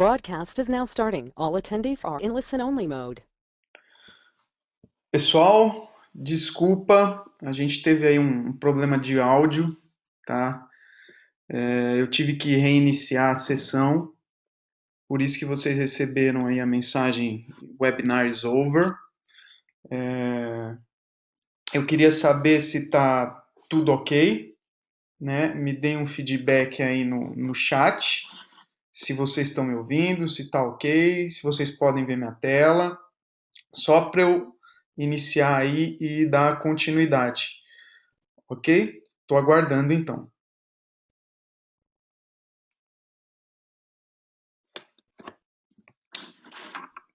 broadcast is now starting. All attendees are in listen-only mode. Pessoal, desculpa, a gente teve aí um problema de áudio, tá? Eu tive que reiniciar a sessão, por isso que vocês receberam aí a mensagem Webinar is over. Eu queria saber se tá tudo ok, né? Me deem um feedback aí no chat, se vocês estão me ouvindo, se tá ok, se vocês podem ver minha tela, só para eu iniciar aí e dar continuidade, ok? Estou aguardando então.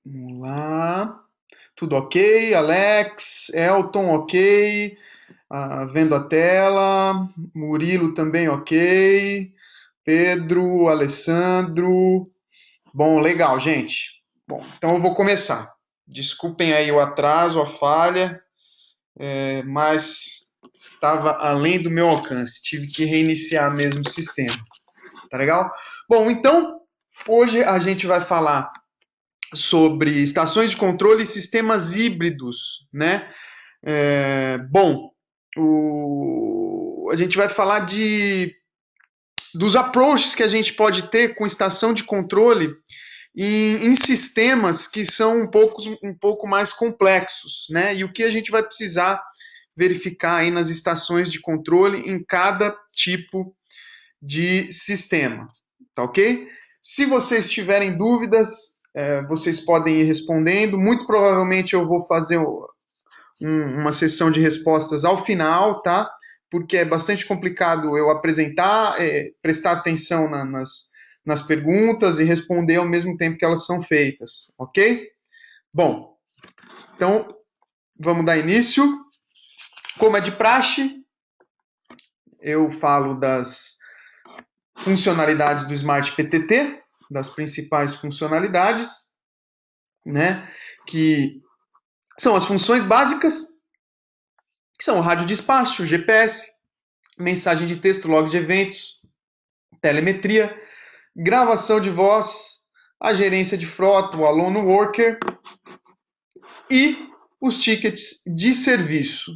Vamos lá. Tudo ok? Alex, Elton, ok. Vendo a tela. Murilo também ok. Pedro, Alessandro. Bom, legal, gente. Bom, então eu vou começar. Desculpem aí o atraso, a falha, mas estava além do meu alcance. Tive que reiniciar mesmo o sistema. Tá legal? Bom, então, hoje a gente vai falar sobre estações de controle e sistemas híbridos, né? A gente vai falar dos approaches que a gente pode ter com estação de controle em sistemas que são um pouco mais complexos, né? E o que a gente vai precisar verificar aí nas estações de controle em cada tipo de sistema, tá ok? Se vocês tiverem dúvidas, vocês podem ir respondendo. Muito provavelmente eu vou fazer uma sessão de respostas ao final, tá? Porque é bastante complicado eu apresentar, prestar atenção nas perguntas e responder ao mesmo tempo que elas são feitas, ok? Bom, então vamos dar início. Como é de praxe, eu falo das funcionalidades do Smart PTT, das principais funcionalidades, né? Que são as funções básicas, que são o rádio-despacho, o GPS, mensagem de texto, log de eventos, telemetria, gravação de voz, a gerência de frota, o Alone Worker e os tickets de serviço.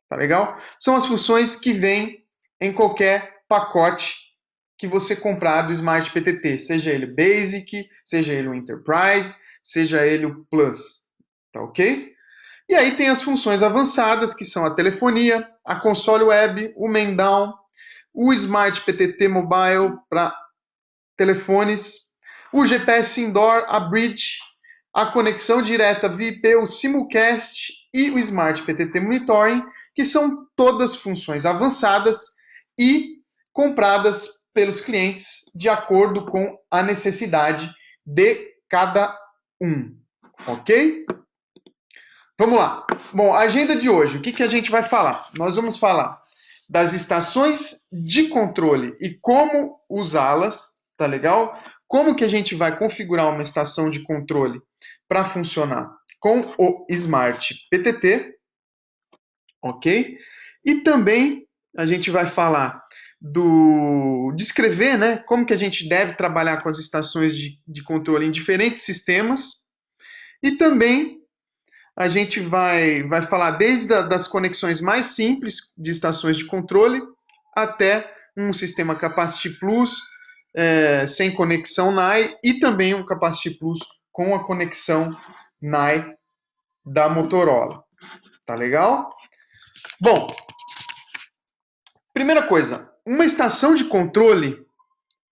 Tá legal? São as funções que vêm em qualquer pacote que você comprar do Smart PTT, seja ele Basic, seja ele o Enterprise, seja ele o Plus. Tá ok? E aí tem as funções avançadas, que são a telefonia, a console web, o main down, o Smart PTT Mobile para telefones, o GPS indoor, a bridge, a conexão direta via IP, o simulcast e o Smart PTT Monitoring, que são todas funções avançadas e compradas pelos clientes de acordo com a necessidade de cada um. Ok? Vamos lá. Bom, a agenda de hoje, o que a gente vai falar? Nós vamos falar das estações de controle e como usá-las, tá legal? Como que a gente vai configurar uma estação de controle para funcionar com o Smart PTT, ok? E também a gente vai falar descrever, né, como que a gente deve trabalhar com as estações de controle em diferentes sistemas e também a gente vai falar desde das conexões mais simples de estações de controle até um sistema Capacity Plus sem conexão NAI e também um Capacity Plus com a conexão NAI da Motorola. Tá legal? Bom, primeira coisa, uma estação de controle,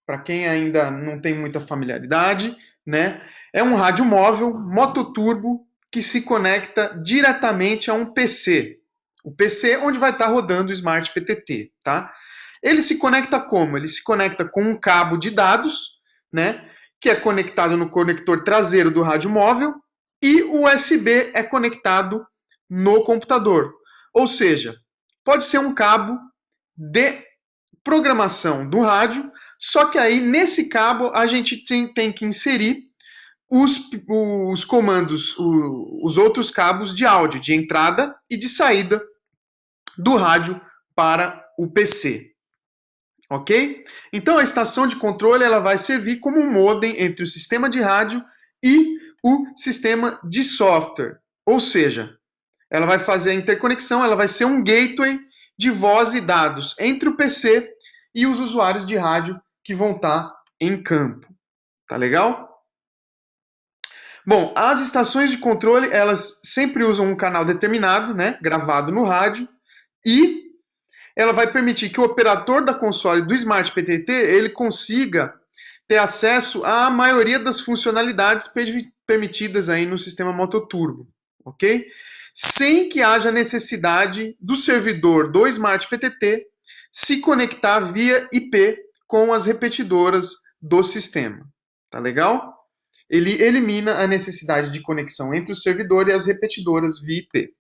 para quem ainda não tem muita familiaridade, né, é um rádio móvel mototurbo que se conecta diretamente a um PC. O PC onde vai estar rodando o Smart PTT, tá? Ele se conecta como? Ele se conecta com um cabo de dados, né, que é conectado no conector traseiro do rádio móvel e o USB é conectado no computador. Ou seja, pode ser um cabo de programação do rádio, só que aí nesse cabo a gente tem que inserir os comandos, os outros cabos de áudio, de entrada e de saída do rádio para o PC. ok? Então a estação de controle ela vai servir como um modem entre o sistema de rádio e o sistema de software. Ou seja, ela vai fazer a interconexão, ela vai ser um gateway de voz e dados entre o PC e os usuários de rádio que vão estar em campo. Tá legal? Bom, as estações de controle, elas sempre usam um canal determinado, né, gravado no rádio, e ela vai permitir que o operador da console do Smart PTT, ele consiga ter acesso à maioria das funcionalidades permitidas aí no sistema Mototurbo, ok? Sem que haja necessidade do servidor do Smart PTT se conectar via IP com as repetidoras do sistema. Tá legal? Ele elimina a necessidade de conexão entre o servidor e as repetidoras via IP.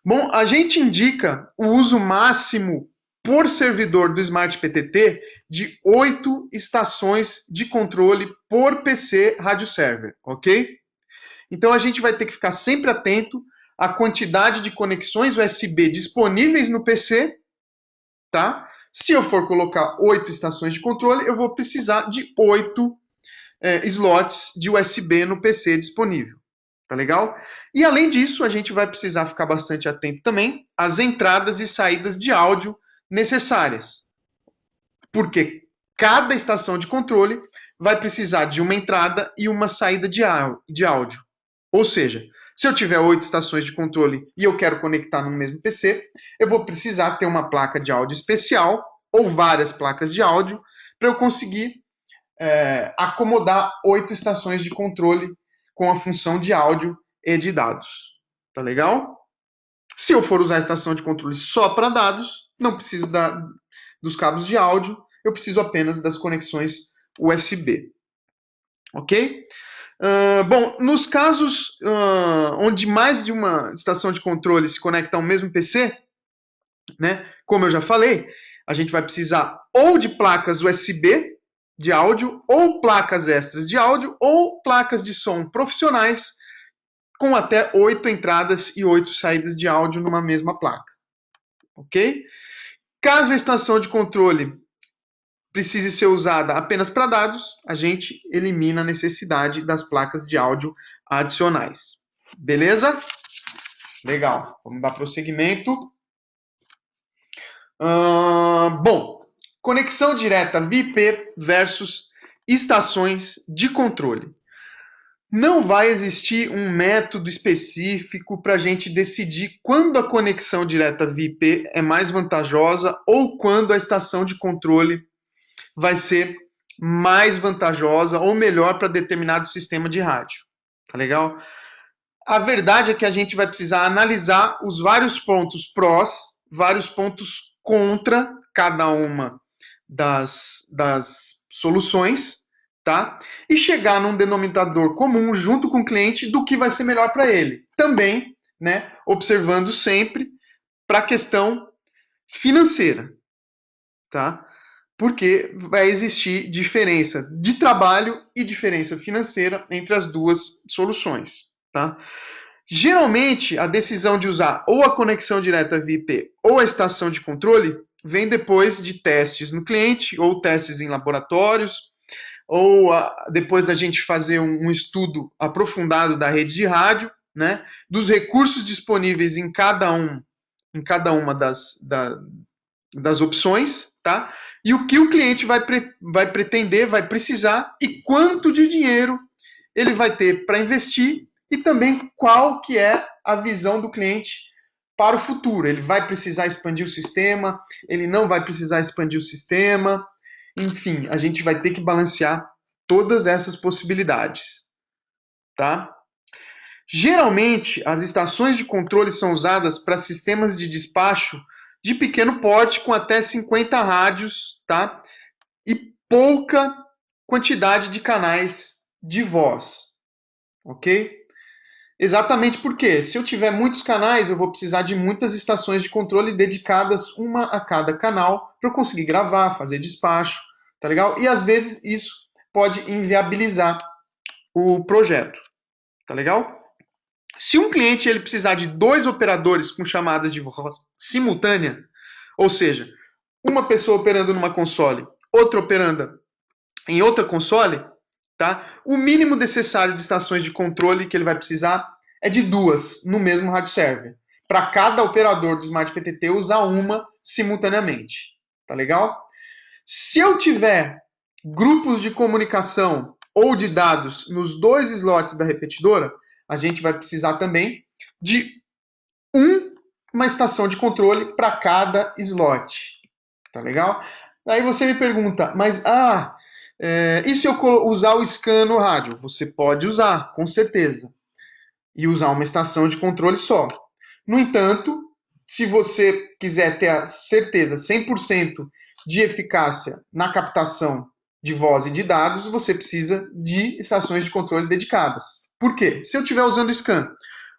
Bom, a gente indica o uso máximo por servidor do Smart PTT de 8 estações de controle por PC rádio server, ok? Então a gente vai ter que ficar sempre atento à quantidade de conexões USB disponíveis no PC, tá? Se eu for colocar 8 estações de controle, eu vou precisar de 8 slots de USB no PC disponível. Tá legal? E além disso, a gente vai precisar ficar bastante atento também às entradas e saídas de áudio necessárias. Porque cada estação de controle vai precisar de uma entrada e uma saída de áudio. Ou seja, se eu tiver 8 estações de controle e eu quero conectar no mesmo PC, eu vou precisar ter uma placa de áudio especial ou várias placas de áudio para eu conseguir acomodar 8 estações de controle com a função de áudio e de dados. Tá legal? Se eu for usar a estação de controle só para dados, não preciso dos cabos de áudio, eu preciso apenas das conexões USB. Ok? Bom, nos casos onde mais de uma estação de controle se conecta ao mesmo PC, né, como eu já falei, a gente vai precisar ou de placas USB de áudio, ou placas extras de áudio, ou placas de som profissionais com até 8 entradas e 8 saídas de áudio numa mesma placa. Ok? Caso a estação de controle precise ser usada apenas para dados, a gente elimina a necessidade das placas de áudio adicionais. Beleza? Legal. Vamos dar prosseguimento. Bom, conexão direta VIP versus estações de controle. Não vai existir um método específico para a gente decidir quando a conexão direta VIP é mais vantajosa ou quando a estação de controle vai ser mais vantajosa ou melhor para determinado sistema de rádio. Tá legal? A verdade é que a gente vai precisar analisar os vários pontos prós, vários pontos contra cada uma das soluções, tá? E chegar num denominador comum junto com o cliente do que vai ser melhor para ele. Também, né, observando sempre para a questão financeira, tá? Porque vai existir diferença de trabalho e diferença financeira entre as duas soluções, tá? Geralmente, a decisão de usar ou a conexão direta VIP ou a estação de controle vem depois de testes no cliente, ou testes em laboratórios, ou depois da gente fazer um estudo aprofundado da rede de rádio, né, dos recursos disponíveis em cada uma das opções, tá? E o que o cliente vai pretender, vai precisar e quanto de dinheiro ele vai ter para investir e também qual que é a visão do cliente para o futuro. Ele vai precisar expandir o sistema, ele não vai precisar expandir o sistema. Enfim, a gente vai ter que balancear todas essas possibilidades, tá? Geralmente, as estações de controle são usadas para sistemas de despacho de pequeno porte com até 50 rádios, tá? E pouca quantidade de canais de voz, ok? Exatamente porque, se eu tiver muitos canais, eu vou precisar de muitas estações de controle dedicadas, uma a cada canal, para eu conseguir gravar, fazer despacho, tá legal? E às vezes isso pode inviabilizar o projeto, tá legal? Se um cliente ele precisar de 2 operadores com chamadas de voz simultânea, ou seja, uma pessoa operando numa console, outra operando em outra console, tá? O mínimo necessário de estações de controle que ele vai precisar é de 2 no mesmo rádio server, para cada operador do Smart PTT usar uma simultaneamente, tá legal? Se eu tiver grupos de comunicação ou de dados nos 2 slots da repetidora, a gente vai precisar também de uma estação de controle para cada slot, tá legal? Aí você me pergunta, mas e se eu usar o scan no rádio? Você pode usar, com certeza, e usar uma estação de controle só. No entanto, se você quiser ter a certeza 100% de eficácia na captação de voz e de dados, você precisa de estações de controle dedicadas. Por quê? Se eu estiver usando o scan,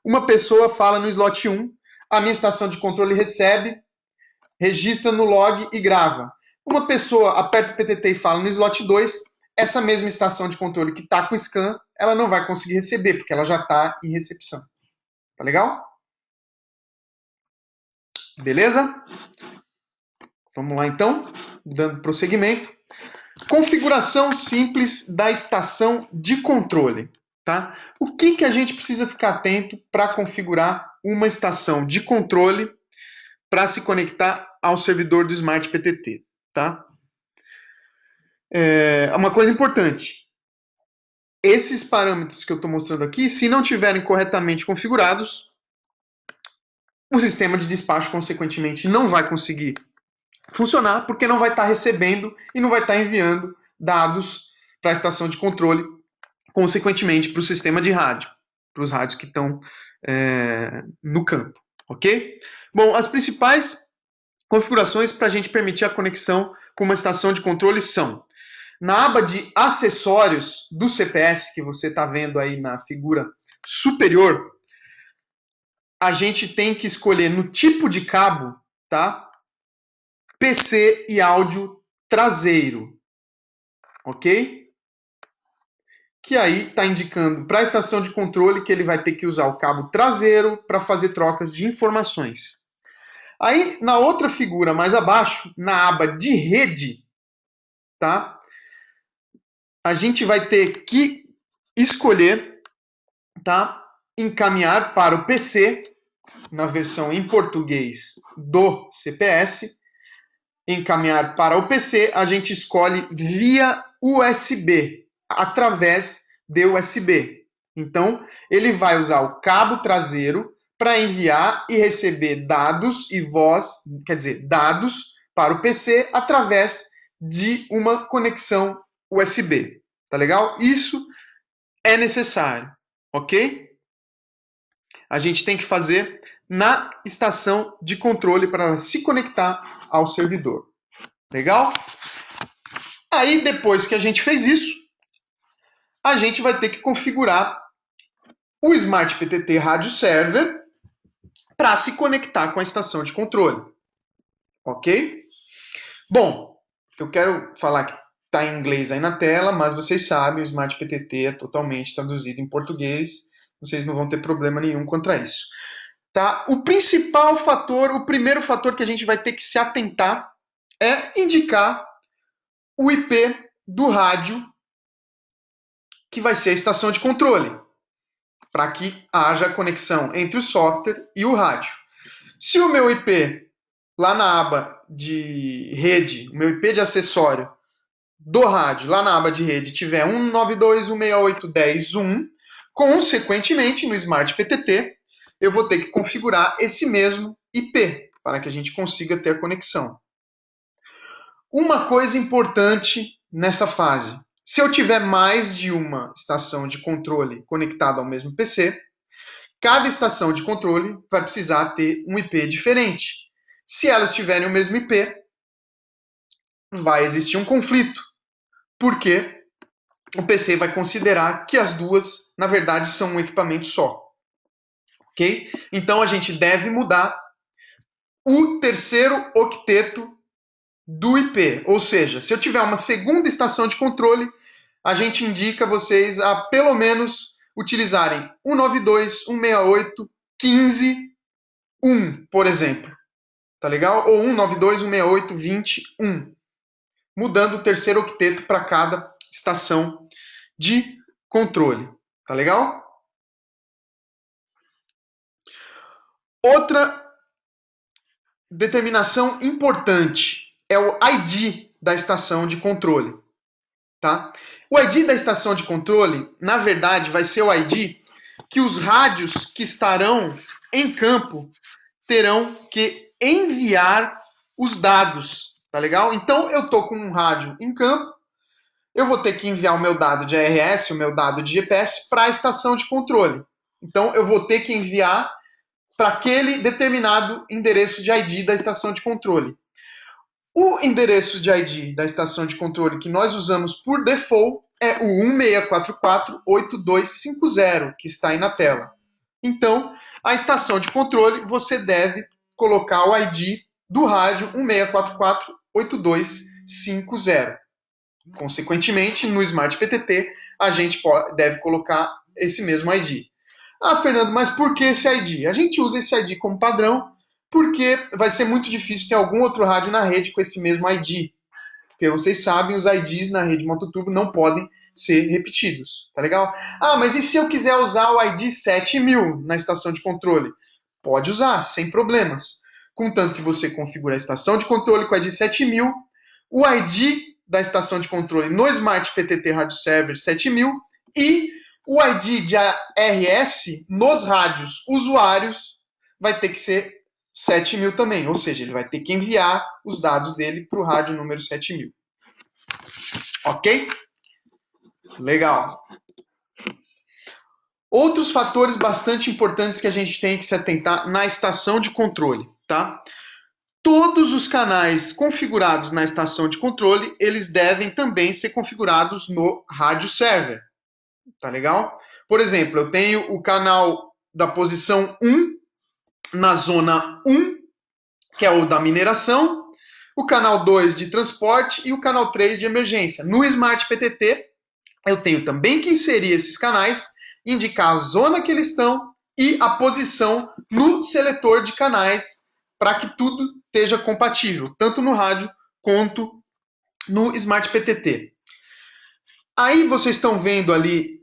uma pessoa fala no slot 1, a minha estação de controle recebe, registra no log e grava. Uma pessoa aperta o PTT e fala no slot 2, essa mesma estação de controle que está com o scan, ela não vai conseguir receber, porque ela já está em recepção. Tá legal? Beleza? Vamos lá então, dando prosseguimento. Configuração simples da estação de controle. Tá? O que a gente precisa ficar atento para configurar uma estação de controle para se conectar ao servidor do Smart PTT? Tá? Uma coisa importante. Esses parâmetros que eu estou mostrando aqui, se não estiverem corretamente configurados, o sistema de despacho, consequentemente, não vai conseguir funcionar, porque não vai estar recebendo e não vai estar enviando dados para a estação de controle, consequentemente, para o sistema de rádio, para os rádios que estão no campo, ok? Bom, as principais configurações para a gente permitir a conexão com uma estação de controle são: na aba de acessórios do CPS, que você está vendo aí na figura superior, a gente tem que escolher no tipo de cabo, tá? PC e áudio traseiro, ok? Que aí está indicando para a estação de controle que ele vai ter que usar o cabo traseiro para fazer trocas de informações. Aí, na outra figura mais abaixo, na aba de rede, tá? A gente vai ter que escolher, tá? Encaminhar para o PC, na versão em português do CPS. Encaminhar para o PC, a gente escolhe via USB, através de USB. Então, ele vai usar o cabo traseiro para enviar e receber dados e voz, quer dizer, dados para o PC através de uma conexão USB. Tá legal? Isso é necessário, ok? A gente tem que fazer na estação de controle para se conectar ao servidor. Legal? Aí, depois que a gente fez isso, a gente vai ter que configurar o Smart PTT Rádio Server para se conectar com a estação de controle. Ok? Bom, eu quero falar que está em inglês aí na tela, mas vocês sabem, o Smart PTT é totalmente traduzido em português. Vocês não vão ter problema nenhum quanto a isso. Tá? O principal fator, o primeiro fator que a gente vai ter que se atentar é indicar o IP do rádio que vai ser a estação de controle, para que haja conexão entre o software e o rádio. Se o meu IP, lá na aba de rede, o meu IP de acessório do rádio, lá na aba de rede, tiver 192.168.10.1, consequentemente, no Smart PTT, eu vou ter que configurar esse mesmo IP, para que a gente consiga ter a conexão. Uma coisa importante nessa fase: se eu tiver mais de uma estação de controle conectada ao mesmo PC, cada estação de controle vai precisar ter um IP diferente. Se elas tiverem o mesmo IP, vai existir um conflito, porque o PC vai considerar que as duas, na verdade, são um equipamento só. Ok? Então a gente deve mudar o terceiro octeto do IP. Ou seja, se eu tiver uma segunda estação de controle, a gente indica vocês a pelo menos utilizarem 192.168.15.1, por exemplo. tá legal? Ou 192.168.20.1, mudando o terceiro octeto para cada estação de controle, tá legal? Outra determinação importante é o ID da estação de controle, tá? O ID da estação de controle, na verdade, vai ser o ID que os rádios que estarão em campo terão que enviar os dados, tá legal? Então, eu tô com um rádio em campo, eu vou ter que enviar o meu dado de ARS, o meu dado de GPS, para a estação de controle. Então, eu vou ter que enviar para aquele determinado endereço de ID da estação de controle. O endereço de ID da estação de controle que nós usamos por default é o 16448250, que está aí na tela. Então, a estação de controle, você deve colocar o ID do rádio 16448250. Consequentemente, no Smart PTT, a gente deve colocar esse mesmo ID. Ah, Fernando, mas por que esse ID? A gente usa esse ID como padrão porque vai ser muito difícil ter algum outro rádio na rede com esse mesmo ID. Porque vocês sabem, os IDs na rede Mototurbo não podem ser repetidos, tá legal? Ah, mas e se eu quiser usar o ID 7000 na estação de controle? Pode usar, sem problemas. Contanto que você configure a estação de controle com o ID 7000, o ID da estação de controle no Smart PTT Radio Server 7000 e o ID de ARS nos rádios usuários vai ter que ser 7000 também, ou seja, ele vai ter que enviar os dados dele para o rádio número 7000. Ok? Legal. Outros fatores bastante importantes que a gente tem que se atentar na estação de controle, tá? Todos os canais configurados na estação de controle, eles devem também ser configurados no rádio server. Tá legal? Por exemplo, eu tenho o canal da posição 1 na zona 1, que é o da mineração, o canal 2 de transporte e o canal 3 de emergência. No Smart PTT, eu tenho também que inserir esses canais, indicar a zona que eles estão e a posição no seletor de canais para que tudo esteja compatível, tanto no rádio quanto no Smart PTT. Aí vocês estão vendo ali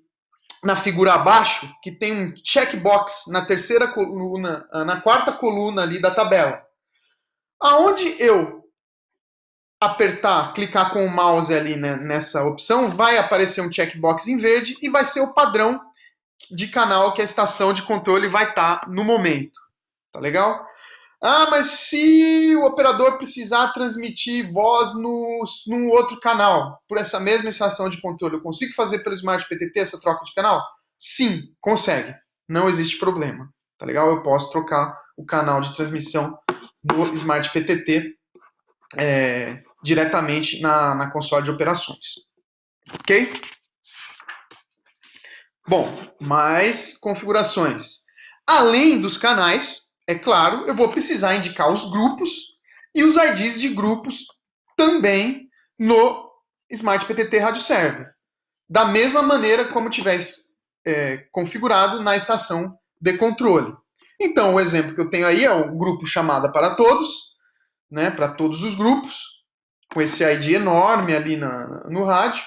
na figura abaixo que tem um checkbox na terceira coluna, na quarta coluna ali da tabela. Aonde eu apertar, clicar com o mouse ali, né, nessa opção, vai aparecer um checkbox em verde e vai ser o padrão de canal que a estação de controle vai estar no momento. Tá legal? Ah, mas se o operador precisar transmitir voz num outro canal, por essa mesma estação de controle, eu consigo fazer pelo Smart PTT essa troca de canal? Sim, consegue. Não existe problema. Tá legal? Eu posso trocar o canal de transmissão no Smart PTT diretamente na console de operações. Ok? Bom, mais configurações. Além dos canais, é claro, eu vou precisar indicar os grupos e os IDs de grupos também no Smart PTT Radio Server. Da mesma maneira como tivesse configurado na estação de controle. Então, o exemplo que eu tenho aí é o grupo chamada para todos, né, para todos os grupos, com esse ID enorme ali no rádio,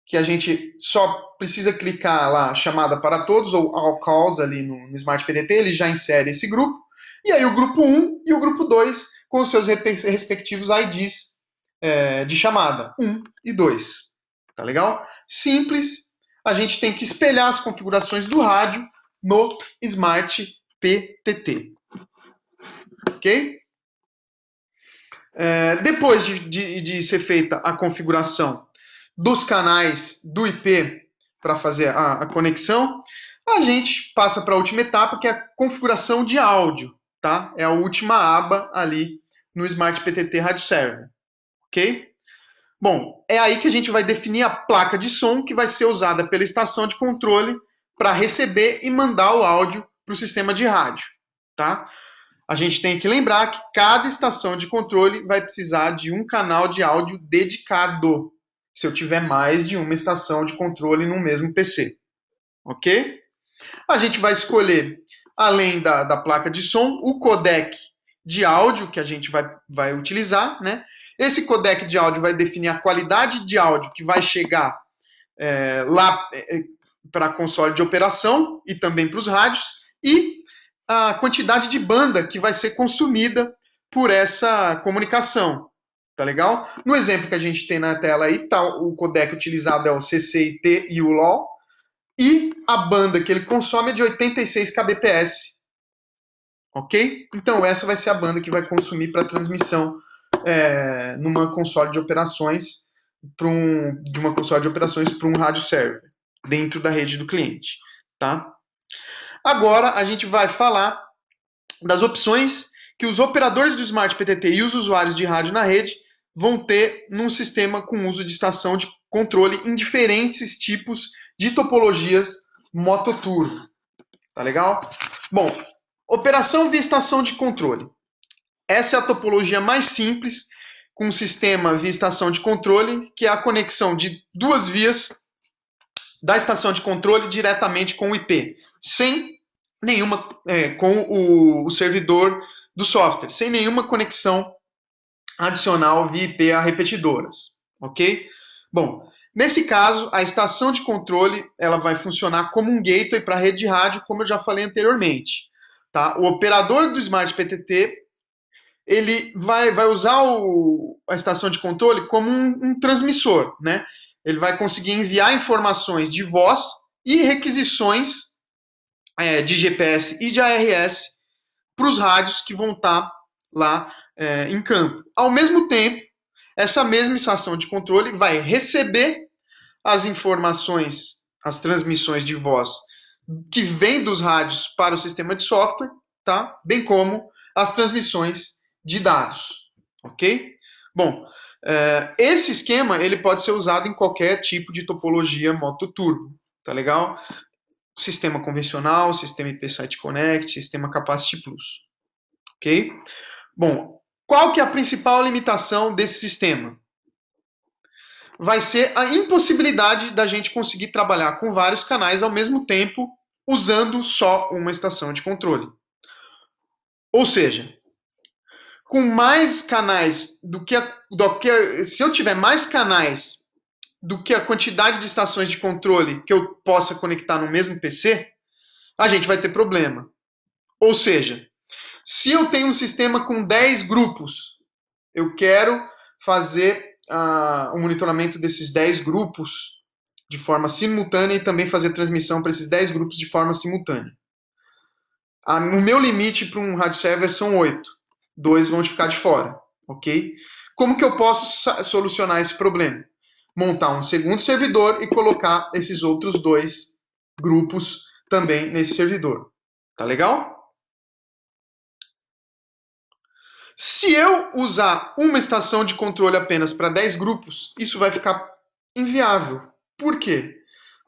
que a gente só precisa clicar lá, chamada para todos, ou all calls ali no Smart PTT, ele já insere esse grupo. E aí o grupo 1 e o grupo 2 com os seus respectivos IDs de chamada, 1 e 2. Tá legal? Simples. A gente tem que espelhar as configurações do rádio no Smart PTT. Ok? Depois de ser feita a configuração dos canais do IP para fazer a conexão, a gente passa para a última etapa, que é a configuração de áudio. Tá? É a última aba ali no Smart PTT Radio Server. Ok? Bom, é aí que a gente vai definir a placa de som que vai ser usada pela estação de controle para receber e mandar o áudio para o sistema de rádio. Tá? A gente tem que lembrar que cada estação de controle vai precisar de um canal de áudio dedicado, se eu tiver mais de uma estação de controle no mesmo PC. Ok? A gente vai escolher, além da placa de som, o codec de áudio que a gente vai utilizar, né? Esse codec de áudio vai definir a qualidade de áudio que vai chegar lá para a console de operação e também para os rádios, e a quantidade de banda que vai ser consumida por essa comunicação. Tá legal? No exemplo que a gente tem na tela aí, tá, o codec utilizado é o CCIT e o LAW, e a banda que ele consome é de 86 kbps. Ok? Então essa vai ser a banda que vai consumir para transmissão numa console de operações de uma console de operações para um rádio server dentro da rede do cliente, tá? Agora a gente vai falar das opções que os operadores do Smart PTT e os usuários de rádio na rede vão ter num sistema com uso de estação de controle em diferentes tipos de topologias mototurbo. Tá legal? Bom, operação via estação de controle. Essa é a topologia mais simples com um sistema via estação de controle, que é a conexão de duas vias da estação de controle diretamente com o IP, sem nenhuma com o servidor do software, sem nenhuma conexão adicional via IP a repetidoras, ok? Bom, nesse caso, a estação de controle ela vai funcionar como um gateway para a rede de rádio, como eu já falei anteriormente. Tá? O operador do Smart PTT ele vai usar a estação de controle como um transmissor, né? Ele vai conseguir enviar informações de voz e requisições de GPS e de ARS para os rádios que vão estar lá em campo. Ao mesmo tempo, essa mesma estação de controle vai receber as informações, as transmissões de voz que vêm dos rádios para o sistema de software, tá? Bem como as transmissões de dados, ok? Bom, esse esquema ele pode ser usado em qualquer tipo de topologia moto-turbo, tá legal? Sistema convencional, sistema IP Site Connect, sistema Capacity Plus, ok? Bom, qual que é a principal limitação desse sistema? Vai ser a impossibilidade da gente conseguir trabalhar com vários canais ao mesmo tempo usando só uma estação de controle. Ou seja, com mais canais se eu tiver mais canais do que a quantidade de estações de controle que eu possa conectar no mesmo PC, a gente vai ter problema. Ou seja, se eu tenho um sistema com 10 grupos, eu quero fazer o monitoramento desses 10 grupos de forma simultânea e também fazer transmissão para esses 10 grupos de forma simultânea. O meu limite para um rádio server são 8. 2 vão ficar de fora, ok? Como que eu posso solucionar esse problema? Montar um segundo servidor e colocar esses outros 2 grupos também nesse servidor. Tá legal? Se eu usar uma estação de controle apenas para 10 grupos, isso vai ficar inviável. Por quê?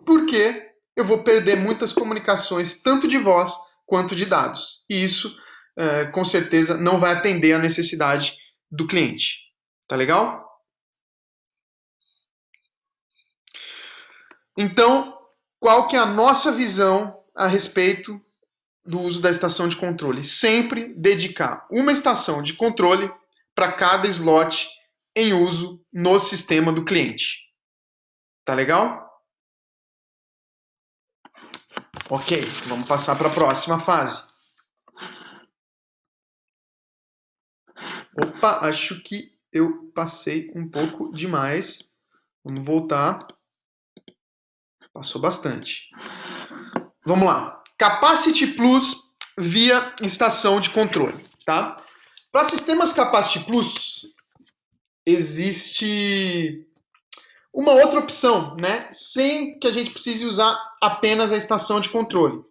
Porque eu vou perder muitas comunicações, tanto de voz quanto de dados. E isso, com certeza, não vai atender a necessidade do cliente. Tá legal? Então, qual que é a nossa visão a respeito do uso da estação de controle? Sempre dedicar uma estação de controle para cada slot em uso no sistema do cliente. Tá legal? Ok, vamos passar para a próxima fase. Opa, acho que eu passei um pouco demais. Vamos voltar. Passou bastante. Vamos lá. Capacity Plus via estação de controle, tá? Para sistemas Capacity Plus, existe uma outra opção, né? Sem que a gente precise usar apenas a estação de controle.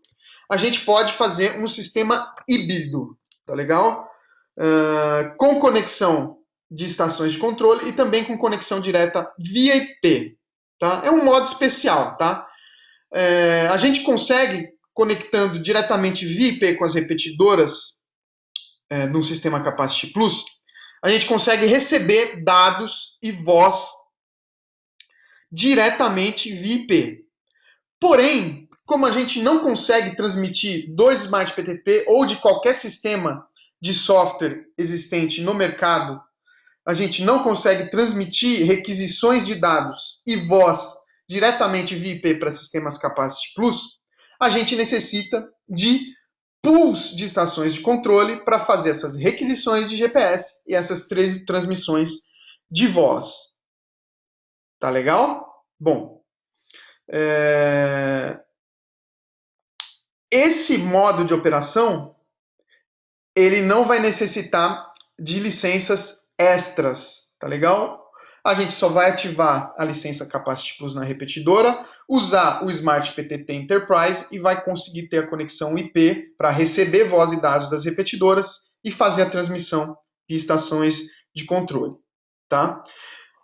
A gente pode fazer um sistema híbrido, tá legal? Com conexão de estações de controle e também com conexão direta via IP. Tá? É um modo especial, tá? A gente consegue, conectando diretamente via IP com as repetidoras no sistema Capacity Plus, a gente consegue receber dados e voz diretamente via IP. Porém, como a gente não consegue transmitir do Smart PTT ou de qualquer sistema de software existente no mercado, a gente não consegue transmitir requisições de dados e voz diretamente via IP para sistemas Capacity Plus, a gente necessita de pools de estações de controle para fazer essas requisições de GPS e essas transmissões de voz. Tá legal? Bom, esse modo de operação ele não vai necessitar de licenças extras, tá legal? A gente só vai ativar a licença Capacity Plus na repetidora, usar o Smart PTT Enterprise e vai conseguir ter a conexão IP para receber voz e dados das repetidoras e fazer a transmissão de estações de controle, tá?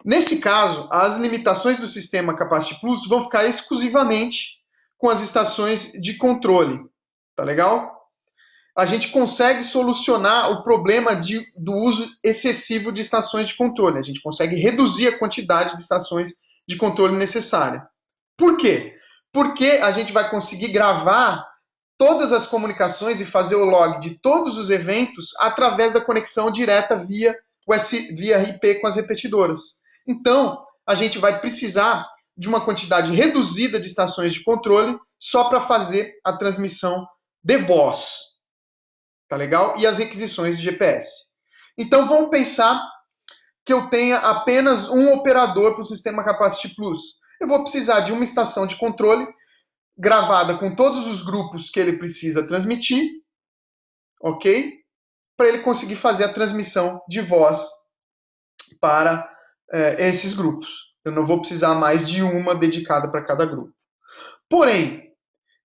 Nesse caso, as limitações do sistema Capacity Plus vão ficar exclusivamente com as estações de controle, tá legal? A gente consegue solucionar o problema do uso excessivo de estações de controle. A gente consegue reduzir a quantidade de estações de controle necessária. Por quê? Porque a gente vai conseguir gravar todas as comunicações e fazer o log de todos os eventos através da conexão direta via IP com as repetidoras. Então, a gente vai precisar de uma quantidade reduzida de estações de controle só para fazer a transmissão de voz. Tá legal? E as requisições de GPS. Então, vamos pensar que eu tenha apenas um operador para o sistema Capacity Plus. Eu vou precisar de uma estação de controle gravada com todos os grupos que ele precisa transmitir, ok? Para ele conseguir fazer a transmissão de voz para esses grupos. Eu não vou precisar mais de uma dedicada para cada grupo. Porém,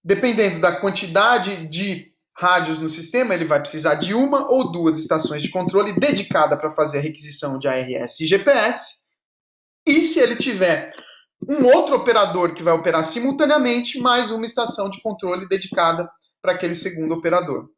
dependendo da quantidade de rádios no sistema, ele vai precisar de uma ou duas estações de controle dedicada para fazer a requisição de ARS e GPS. E se ele tiver um outro operador que vai operar simultaneamente, mais uma estação de controle dedicada para aquele segundo operador.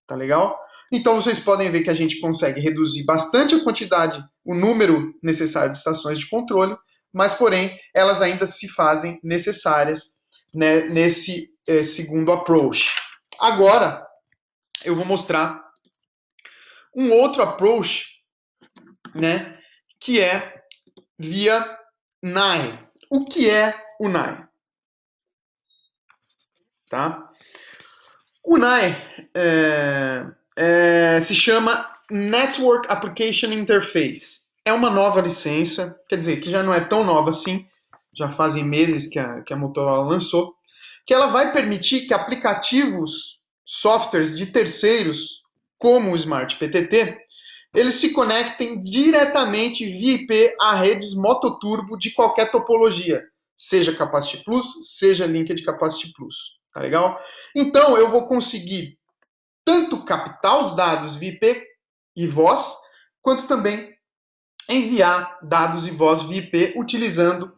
Tá legal? Então vocês podem ver que a gente consegue reduzir bastante a quantidade, o número necessário de estações de controle, mas porém elas ainda se fazem necessárias, né, nesse segundo approach. Agora eu vou mostrar um outro approach, né, que é via NAE. O que é o NAE? Tá? O NAE se chama Network Application Interface. É uma nova licença, quer dizer, que já não é tão nova assim, já fazem meses que a Motorola lançou, que ela vai permitir que aplicativos, softwares de terceiros, como o Smart PTT, eles se conectem diretamente via IP a redes mototurbo de qualquer topologia, seja Capacity Plus, seja Linked Capacity Plus. Tá legal? Então, eu vou conseguir tanto captar os dados via IP e voz, quanto também enviar dados e voz via IP utilizando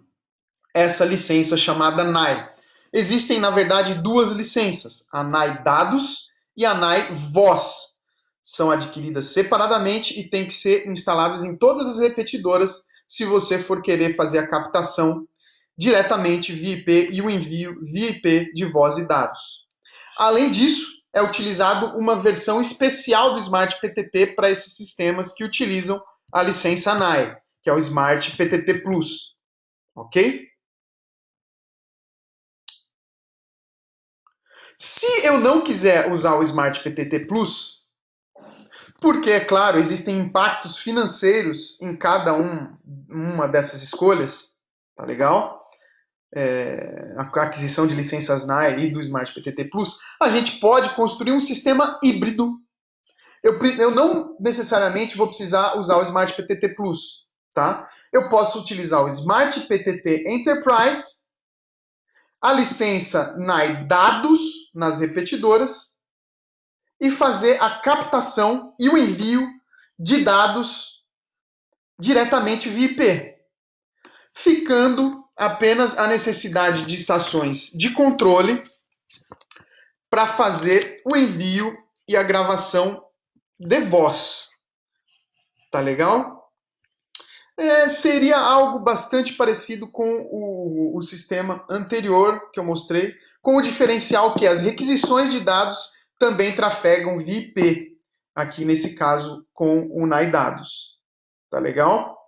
essa licença chamada NAE. Existem, na verdade, duas licenças, a NAE Dados e a NAE Voz. São adquiridas separadamente e têm que ser instaladas em todas as repetidoras se você for querer fazer a captação diretamente via IP e o envio via IP de voz e dados. Além disso, é utilizado uma versão especial do Smart PTT para esses sistemas que utilizam a licença NAE, que é o Smart PTT Plus. Ok? Se eu não quiser usar o Smart PTT Plus, porque, é claro, existem impactos financeiros em cada uma dessas escolhas, tá legal? A aquisição de licenças NAE e do Smart PTT Plus, a gente pode construir um sistema híbrido. Eu não necessariamente vou precisar usar o Smart PTT Plus, tá? Eu posso utilizar o Smart PTT Enterprise, a licença NAE Dados nas repetidoras e fazer a captação e o envio de dados diretamente via IP, ficando apenas a necessidade de estações de controle para fazer o envio e a gravação de voz. Tá legal? Seria algo bastante parecido com o sistema anterior que eu mostrei, com o diferencial que as requisições de dados também trafegam via IP. aqui nesse caso com o NAI dados. Tá legal?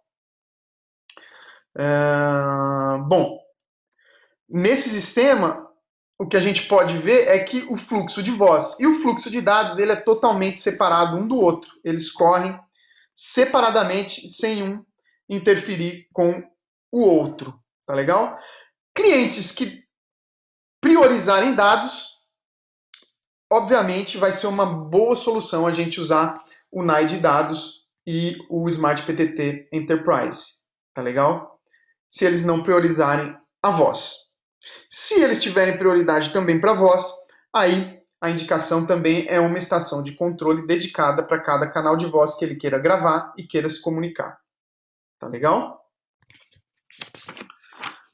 Bom, nesse sistema, o que a gente pode ver é que o fluxo de voz e o fluxo de dados ele é totalmente separado um do outro. Eles correm separadamente, sem um interferir com o outro. Tá legal? Clientes que priorizarem dados, obviamente vai ser uma boa solução a gente usar o NAI de dados e o Smart PTT Enterprise. Tá legal? Se eles não priorizarem a voz. Se eles tiverem prioridade também para voz, aí a indicação também é uma estação de controle dedicada para cada canal de voz que ele queira gravar e queira se comunicar. Tá legal?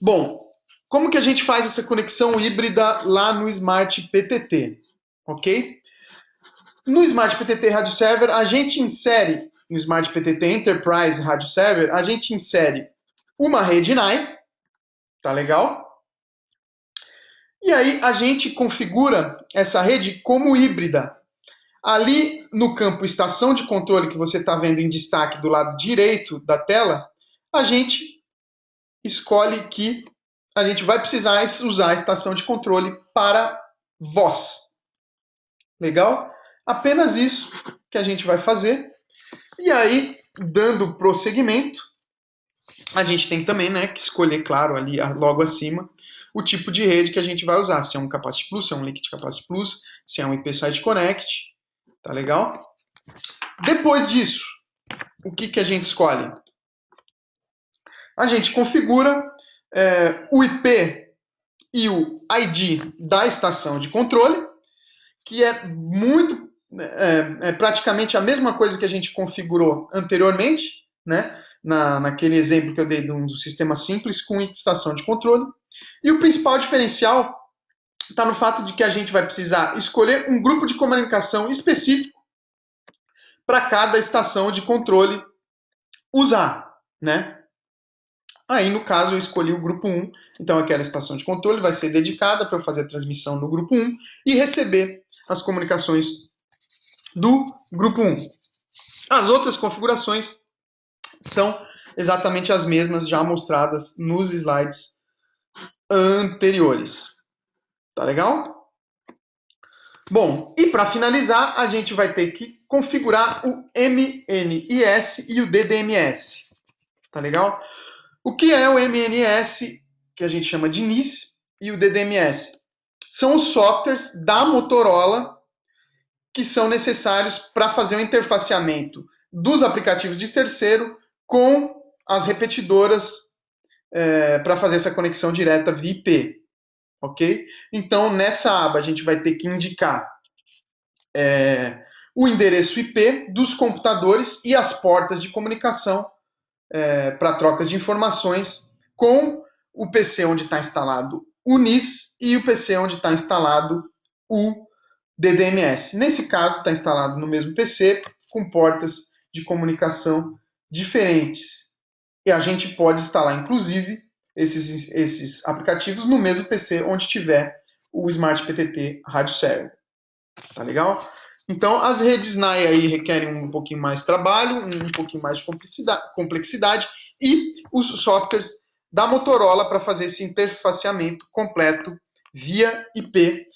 Bom, como que a gente faz essa conexão híbrida lá no Smart PTT? Ok? No Smart PTT Radio Server, a gente insere, no Smart PTT Enterprise Radio Server, a gente insere uma rede NAI, tá legal? E aí a gente configura essa rede como híbrida. Ali no campo estação de controle que você está vendo em destaque do lado direito da tela, a gente escolhe que a gente vai precisar usar a estação de controle para voz. Legal? Apenas isso que a gente vai fazer. E aí, dando prosseguimento, a gente tem também, né, que escolher, claro, ali logo acima, o tipo de rede que a gente vai usar. Se é um Capacity Plus, se é um Liquid Capacity Plus, se é um IP Site Connect. Tá legal? Depois disso, o que a gente escolhe? A gente configura o IP e o ID da estação de controle, que é praticamente a mesma coisa que a gente configurou anteriormente, né? Naquele exemplo que eu dei do sistema simples com estação de controle. E o principal diferencial está no fato de que a gente vai precisar escolher um grupo de comunicação específico para cada estação de controle usar, né? Aí, no caso, eu escolhi o grupo 1, então aquela estação de controle vai ser dedicada para eu fazer a transmissão no grupo 1 e receber as comunicações do grupo 1. As outras configurações são exatamente as mesmas já mostradas nos slides anteriores. Tá legal? Bom, e para finalizar, a gente vai ter que configurar o MNIS e o DDMS. Tá legal? O que é o MNIS, que a gente chama de NIS, e o DDMS? São os softwares da Motorola que são necessários para fazer o interfaceamento dos aplicativos de terceiro com as repetidoras para fazer essa conexão direta via IP. Ok? Então, nessa aba, a gente vai ter que indicar o endereço IP dos computadores e as portas de comunicação para trocas de informações com o PC onde está instalado o NIS e o PC onde está instalado o DDMS. Nesse caso, está instalado no mesmo PC, com portas de comunicação diferentes. E a gente pode instalar, inclusive, esses aplicativos no mesmo PC onde tiver o Smart PTT Radio Server. Tá legal? Então, as redes NAI aí requerem um pouquinho mais de trabalho, um pouquinho mais de complexidade e os softwares da Motorola para fazer esse interfaceamento completo via IP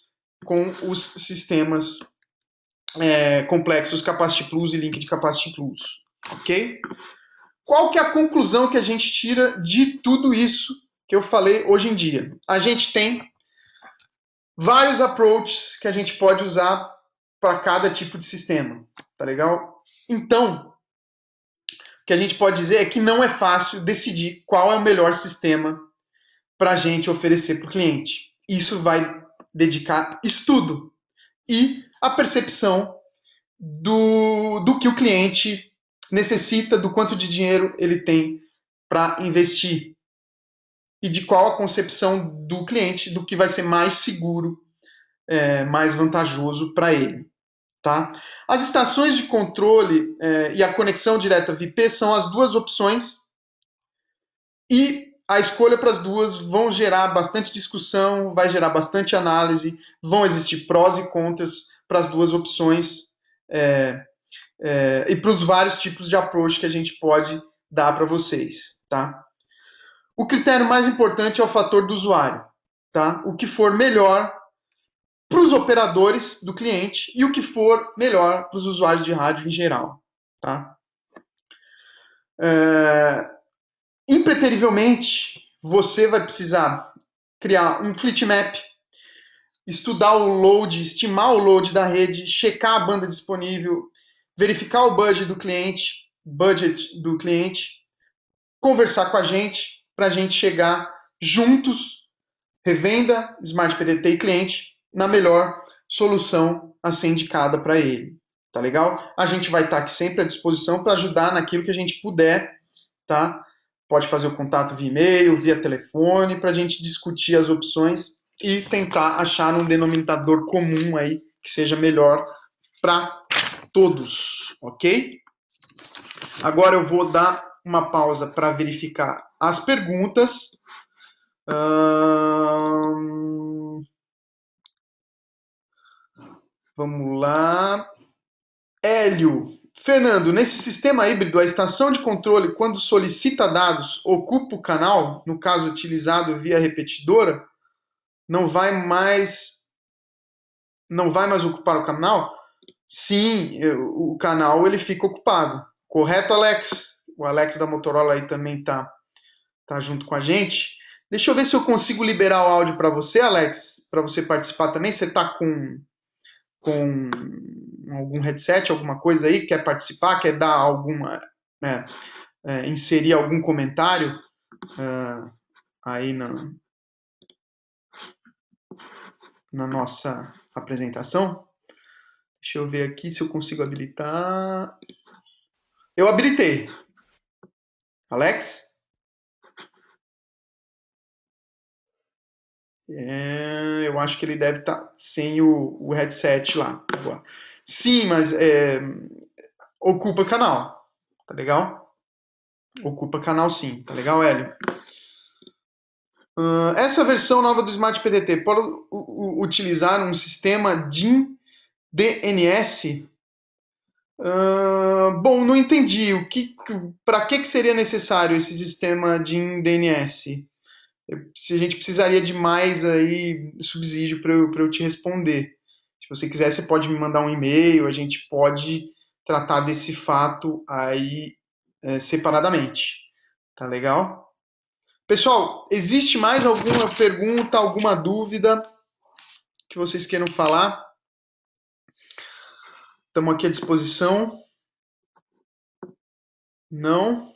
com os sistemas complexos Capacity Plus e Linked Capacity Plus. Ok? Qual que é a conclusão que a gente tira de tudo isso que eu falei hoje em dia? A gente tem vários approaches que a gente pode usar para cada tipo de sistema, tá legal? Então, o que a gente pode dizer é que não é fácil decidir qual é o melhor sistema para a gente oferecer para o cliente. Isso vai dedicar estudo e a percepção do que o cliente necessita, do quanto de dinheiro ele tem para investir e de qual a concepção do cliente do que vai ser mais seguro, mais vantajoso para ele. Tá? As estações de controle e a conexão direta VIP são as duas opções e a escolha para as duas vão gerar bastante discussão, vai gerar bastante análise, vão existir prós e contras para as duas opções. e para os vários tipos de approach que a gente pode dar para vocês, tá? O critério mais importante é o fator do usuário, tá? O que for melhor para os operadores do cliente e o que for melhor para os usuários de rádio em geral, tá? Impreterivelmente, você vai precisar criar um fleet map, estudar o load, estimar o load da rede, checar a banda disponível, verificar o budget do cliente, conversar com a gente para a gente chegar juntos, revenda, Smart PTT e cliente, na melhor solução a ser indicada para ele. Tá legal? A gente vai estar aqui sempre à disposição para ajudar naquilo que a gente puder, tá? Pode fazer o contato via e-mail, via telefone, para a gente discutir as opções e tentar achar um denominador comum aí que seja melhor para todos, ok? Agora eu vou dar uma pausa para verificar as perguntas. Vamos lá. Hélio. Fernando, nesse sistema híbrido, a estação de controle, quando solicita dados, ocupa o canal, no caso utilizado via repetidora, não vai mais ocupar o canal? Sim, o canal ele fica ocupado. Correto, Alex? O Alex da Motorola aí também tá junto com a gente. Deixa eu ver se eu consigo liberar o áudio para você, Alex, para você participar também. Você tá com algum headset, alguma coisa aí, quer participar, quer dar alguma, inserir algum comentário aí na nossa apresentação? Deixa eu ver aqui se eu consigo habilitar. Eu habilitei. Alex? Eu acho que ele deve estar sem o headset lá. Sim, mas ocupa canal. Tá legal? Ocupa canal sim. Tá legal, Hélio? Essa versão nova do Smart PTT pode utilizar um sistema DIN DNS? Bom, não entendi. Para que seria necessário esse sistema DIN DNS? Se a gente precisaria de mais aí subsídio para eu te responder. Se você quiser, você pode me mandar um e-mail, a gente pode tratar desse fato aí separadamente. Tá legal? Pessoal, existe mais alguma pergunta, alguma dúvida que vocês queiram falar? Estamos aqui à disposição. Não?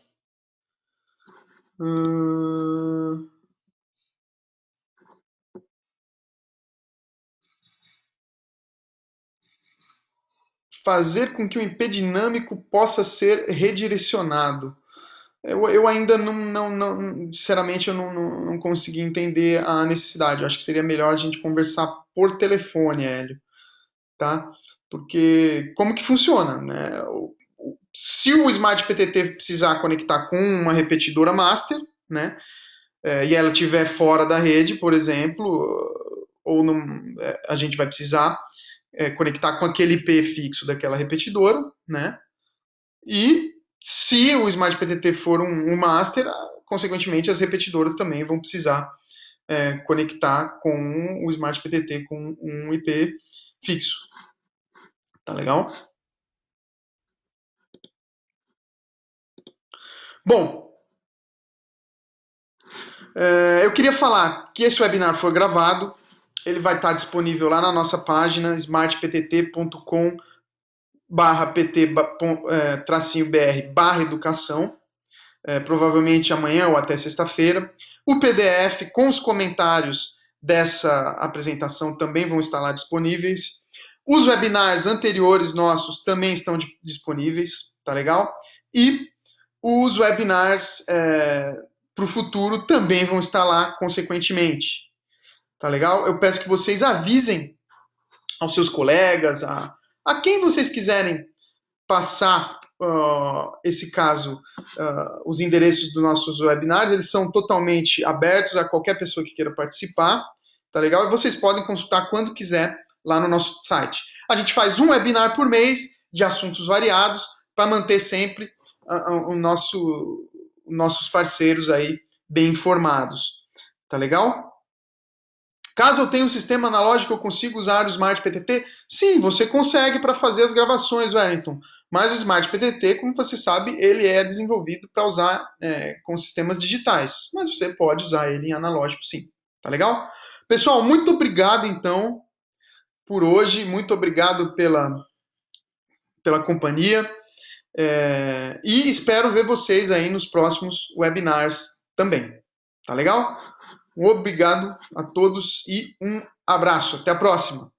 Fazer com que o IP dinâmico possa ser redirecionado. Eu ainda não sinceramente, eu não consegui entender a necessidade. Eu acho que seria melhor a gente conversar por telefone, Hélio, tá? Porque como que funciona, né? Se o Smart PTT precisar conectar com uma repetidora master, né? E ela estiver fora da rede, por exemplo, ou não, a gente vai precisar conectar com aquele IP fixo daquela repetidora, né? E se o Smart PTT for um master, consequentemente as repetidoras também vão precisar conectar com o Smart PTT com um IP fixo. Tá legal? Bom, eu queria falar que esse webinar foi gravado, ele vai estar disponível lá na nossa página smartptt.com/pt-br/educação, provavelmente amanhã ou até sexta-feira. O PDF com os comentários dessa apresentação também vão estar lá disponíveis. Os webinars anteriores nossos também estão disponíveis, tá legal? E os webinars para o futuro também vão estar lá consequentemente. Tá legal? Eu peço que vocês avisem aos seus colegas, a quem vocês quiserem passar esse caso, os endereços dos nossos webinars, eles são totalmente abertos a qualquer pessoa que queira participar, tá legal? E vocês podem consultar quando quiser lá no nosso site. A gente faz um webinar por mês de assuntos variados para manter sempre nossos parceiros aí bem informados. Tá legal? Caso eu tenha um sistema analógico, eu consigo usar o Smart PTT? Sim, você consegue para fazer as gravações, Wellington. Mas o Smart PTT, como você sabe, ele é desenvolvido para usar com sistemas digitais. Mas você pode usar ele em analógico, sim. Tá legal? Pessoal, muito obrigado, então, por hoje. Muito obrigado pela companhia. E espero ver vocês aí nos próximos webinars também. Tá legal? Um obrigado a todos e um abraço. Até a próxima.